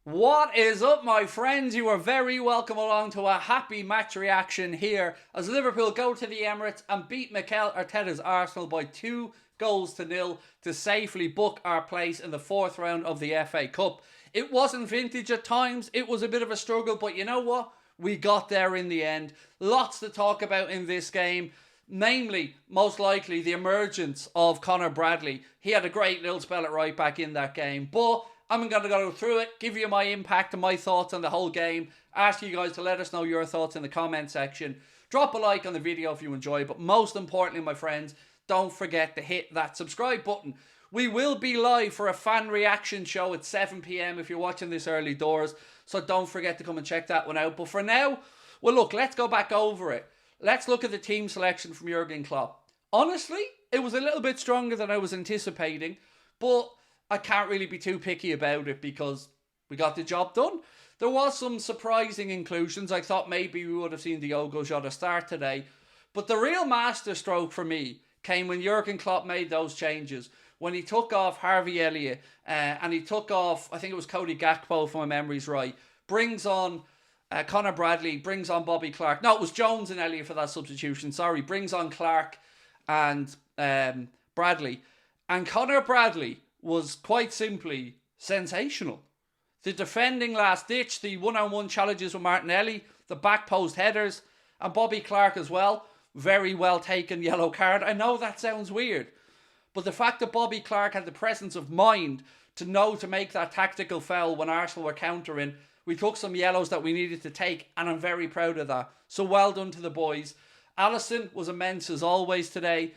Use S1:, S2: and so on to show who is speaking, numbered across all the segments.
S1: What is up, my friends? You are very welcome along to a happy match reaction here as Liverpool go to the Emirates and beat Mikel Arteta's Arsenal by 2-0 to safely book our place in the fourth round of the FA Cup. It wasn't vintage at times, it was a bit of a struggle, but you know what? We got there in the end. Lots to talk about in this game. Namely, most likely, the emergence of Conor Bradley. He had a great little spell at right back in that game, but I'm going to go through it, give you my impact and my thoughts on the whole game, ask you guys to let us know your thoughts in the comment section. Drop a like on the video if you enjoy, but most importantly, my friends, don't forget to hit that subscribe button. We will be live for a fan reaction show at 7 p.m. if you're watching this early doors, so don't forget to come and check that one out. But for now, well look, let's go back over it. Let's look at the team selection from Jurgen Klopp. Honestly, it was a little bit stronger than I was anticipating, but I can't really be too picky about it because we got the job done. There was some surprising inclusions. I thought maybe we would have seen Diogo Jota start today. But the real masterstroke for me came when Jurgen Klopp made those changes. When he took off Harvey Elliott and he took off, I think it was Cody Gakpo, if my memory's right, brings on Conor Bradley, brings on Bobby Clark. No, it was Jones and Elliott for that substitution. Sorry, brings on Clark and Bradley. And Conor Bradley was quite simply sensational. The defending last ditch, the one-on-one challenges with Martinelli, the back post headers, and Bobby Clark as well. Very well taken yellow card. I know that sounds weird, but the fact that Bobby Clark had the presence of mind to know to make that tactical foul when Arsenal were countering, we took some yellows that we needed to take, and I'm very proud of that. So well done to the boys. Alisson was immense as always today.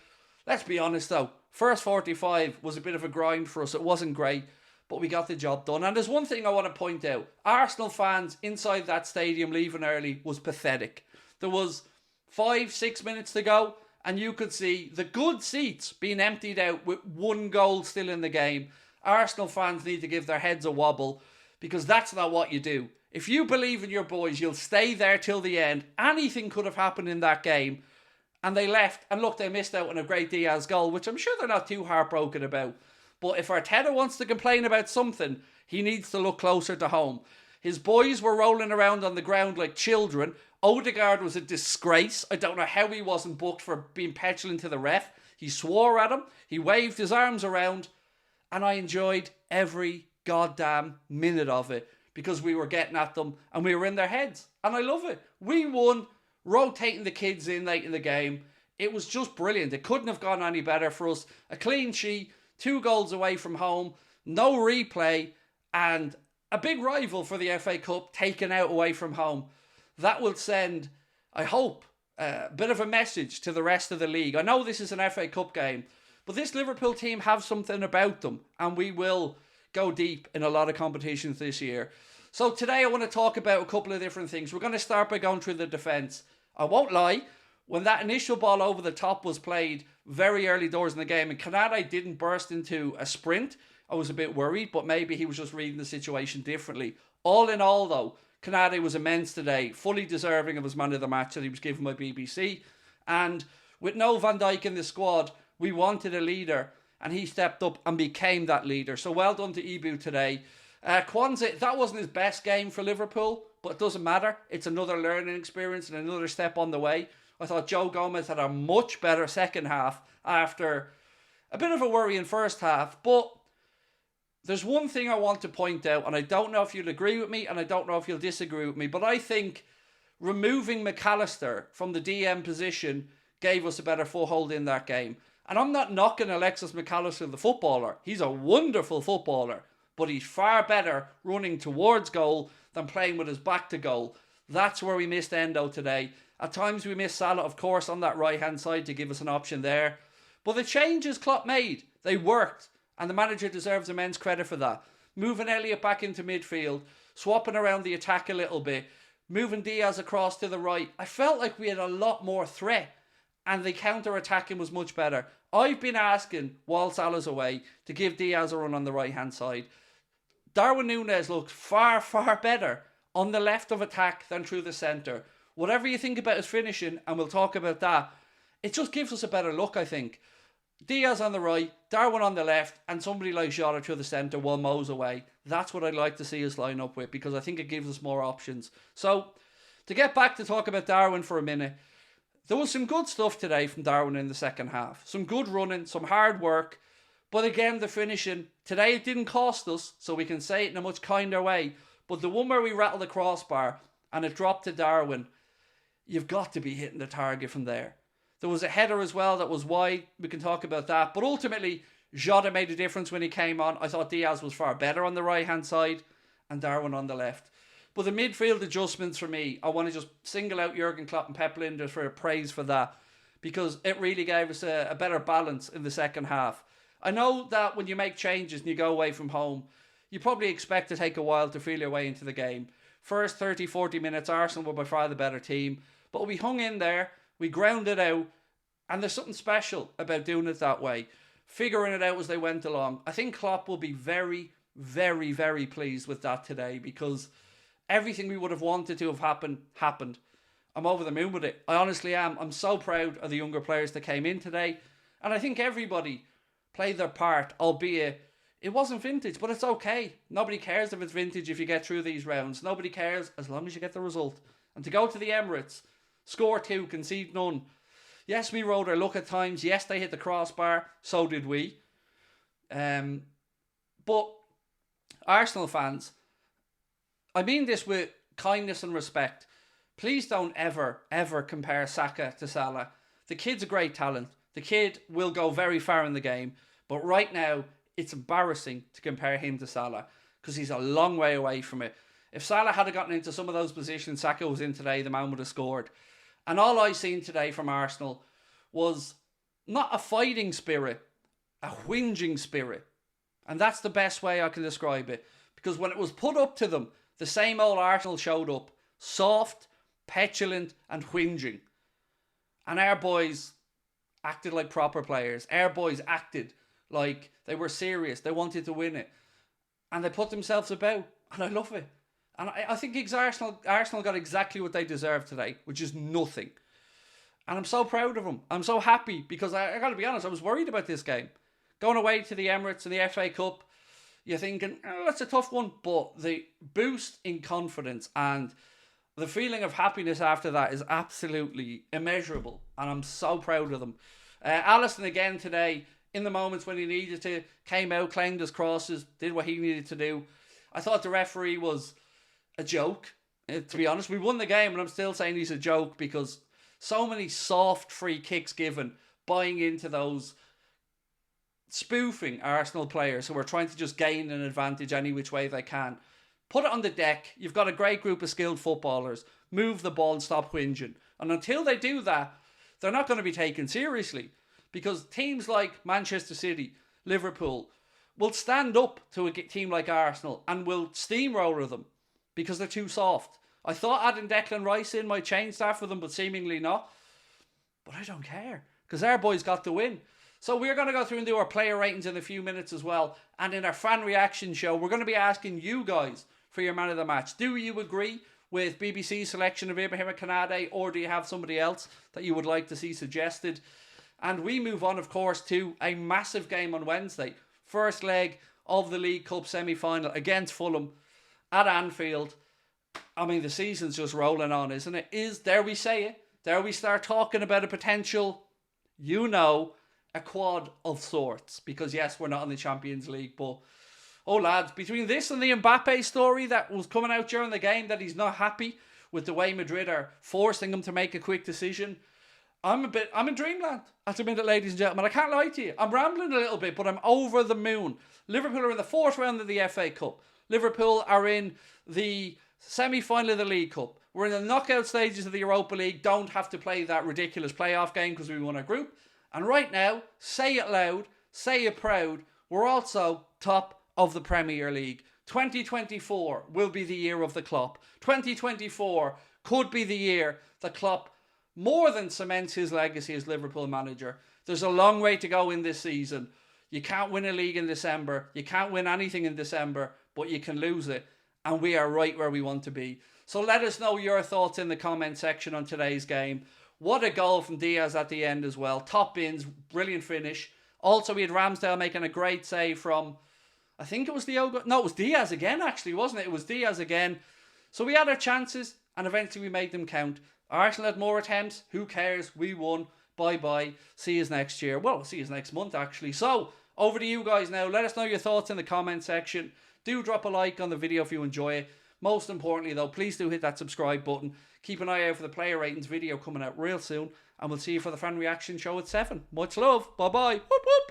S1: Let's be honest though, first 45 was a bit of a grind for us. It wasn't great, but we got the job done. And there's one thing I want to point out. Arsenal fans inside that stadium leaving early was pathetic. There was 5-6 minutes to go, and you could see the good seats being emptied out with one goal still in the game. Arsenal fans need to give their heads a wobble, because that's not what you do. If you believe in your boys, you'll stay there till the end. Anything could have happened in that game. And they left, and look, they missed out on a great Diaz goal, which I'm sure they're not too heartbroken about. But if Arteta wants to complain about something, he needs to look closer to home. His boys were rolling around on the ground like children. Odegaard was a disgrace. I don't know how he wasn't booked for being petulant to the ref. He swore at him, he waved his arms around, and I enjoyed every goddamn minute of it because we were getting at them and we were in their heads. And I love it. We won, rotating the kids in late in the game. It was just brilliant. It couldn't have gone any better for us. A clean sheet, 2 goals away from home, no replay, and a big rival for the FA Cup taken out away from home. That will send, I hope, a bit of a message to the rest of the league. I know this is an FA Cup game, but this Liverpool team have something about them, and we will go deep in a lot of competitions this year. So today I want to talk about a couple of different things. We're going to start by going through the defence. I won't lie, when that initial ball over the top was played very early doors in the game and Kanade didn't burst into a sprint, I was a bit worried, but maybe he was just reading the situation differently. All in all though, Kanade was immense today, fully deserving of his man of the match that he was given by BBC. And with no Van Dijk in the squad, we wanted a leader, and he stepped up and became that leader. So well done to Ibu today. Kwanzaa, that wasn't his best game for Liverpool, but it doesn't matter. It's another learning experience and another step on the way. I thought Joe Gomez had a much better second half after a bit of a worrying first half. But there's one thing I want to point out, and I don't know if you'll agree with me, and I don't know if you'll disagree with me, but I think removing McAllister from the DM position gave us a better foothold in that game. And I'm not knocking Alexis McAllister, the footballer. He's a wonderful footballer, but he's far better running towards goal than playing with his back to goal. That's where we missed Endo today. At times we missed Salah, of course, on that right-hand side to give us an option there. But the changes Klopp made, they worked. And the manager deserves immense credit for that. Moving Elliott back into midfield, swapping around the attack a little bit, moving Diaz across to the right. I felt like we had a lot more threat, and the counter-attacking was much better. I've been asking, while Salah's away, to give Diaz a run on the right-hand side. Darwin Núñez looked far, far better on the left of attack than through the centre. Whatever you think about his finishing, and we'll talk about that, it just gives us a better look, I think. Diaz on the right, Darwin on the left, and somebody like Jota through the centre while Mo's away. That's what I'd like to see us line up with, because I think it gives us more options. So, to get back to talk about Darwin for a minute, there was some good stuff today from Darwin in the second half. Some good running, some hard work. But again, the finishing, today it didn't cost us, so we can say it in a much kinder way. But the one where we rattled the crossbar and it dropped to Darwin, you've got to be hitting the target from there. There was a header as well that was wide. We can talk about that. But ultimately, Jota made a difference when he came on. I thought Diaz was far better on the right-hand side and Darwin on the left. But the midfield adjustments for me, I want to just single out Jurgen Klopp and Pep Linders for a praise for that, because it really gave us a better balance in the second half. I know that when you make changes and you go away from home, you probably expect to take a while to feel your way into the game. First 30, 40 minutes, Arsenal were by far the better team. But we hung in there, we grounded out, and there's something special about doing it that way. Figuring it out as they went along. I think Klopp will be very, very, very pleased with that today, because everything we would have wanted to have happened. I'm over the moon with it. I honestly am. I'm so proud of the younger players that came in today. And I think everybody played their part, albeit it wasn't vintage, but it's okay. Nobody cares if it's vintage if you get through these rounds. Nobody cares as long as you get the result. And to go to the Emirates, score 2, concede none. Yes, we rode our luck at times. Yes, they hit the crossbar. So did we. But Arsenal fans, I mean this with kindness and respect. Please don't ever, ever compare Saka to Salah. The kid's a great talent. The kid will go very far in the game. But right now, it's embarrassing to compare him to Salah, because he's a long way away from it. If Salah had gotten into some of those positions Saka was in today, the man would have scored. And all I seen today from Arsenal was not a fighting spirit, a whinging spirit. And that's the best way I can describe it. Because when it was put up to them, the same old Arsenal showed up. Soft, petulant and whinging. And our boys acted like proper players. Our boys acted like they were serious. They wanted to win it. And they put themselves about. And I love it. And I think Arsenal got exactly what they deserved today, which is nothing. And I'm so proud of them. I'm so happy, because I got to be honest, I was worried about this game. Going away to the Emirates and the FA Cup, you're thinking, oh, that's a tough one. But the boost in confidence and the feeling of happiness after that is absolutely immeasurable. And I'm so proud of them. Alisson again today, in the moments when he needed to, came out, claimed his crosses, did what he needed to do. I thought the referee was a joke, to be honest. We won the game, and I'm still saying he's a joke, because so many soft free kicks given, buying into those, spoofing Arsenal players who are trying to just gain an advantage any which way they can. Put it on the deck. You've got a great group of skilled footballers. Move the ball and stop whinging. And until they do that, they're not going to be taken seriously, because teams like Manchester City, Liverpool, will stand up to a team like Arsenal and will steamroller them, because they're too soft. I thought adding Declan Rice in might change that for them, but seemingly not. But I don't care, because our boys got the win. So we're going to go through and do our player ratings in a few minutes as well. And in our fan reaction show, we're going to be asking you guys for your man of the match. Do you agree with BBC's selection of Ibrahim Kanade, or do you have somebody else that you would like to see suggested? And we move on, of course, to a massive game on Wednesday. First leg of the League Cup semi-final against Fulham at Anfield. I mean, the season's just rolling on, isn't it? Dare we say it? Dare we start talking about a potential, a quad of sorts? Because yes, we're not in the Champions League, but oh lads, between this and the Mbappe story that was coming out during the game, that he's not happy with the way Madrid are forcing him to make a quick decision, I'm in dreamland at the minute, ladies and gentlemen. I can't lie to you. I'm rambling a little bit, but I'm over the moon. Liverpool are in the 4th round of the FA Cup. Liverpool are in the semi-final of the League Cup. We're in the knockout stages of the Europa League. Don't have to play that ridiculous playoff game because we won our group. And right now, say it loud, say it proud, we're also top of the Premier League. 2024 will be the year of the Klopp. 2024 could be the year that Klopp more than cements his legacy as Liverpool manager. There's a long way to go in this season. You can't win a league in December. You can't win anything in December, but you can lose it. And we are right where we want to be. So let us know your thoughts in the comment section on today's game. What a goal from Diaz at the end as well. Top bins, brilliant finish. Also, we had Ramsdale making a great save from, I think it was Diogo. No, it was Diaz again, actually, wasn't it? It was Diaz again. So we had our chances, and eventually we made them count. Arsenal had more attempts. Who cares? We won. Bye-bye. See you next year. Well, see you next month, actually. So, over to you guys now. Let us know your thoughts in the comment section. Do drop a like on the video if you enjoy it. Most importantly, though, please do hit that subscribe button. Keep an eye out for the player ratings video coming out real soon. And we'll see you for the fan reaction show at 7. Much love. Bye-bye. Whoop, whoop.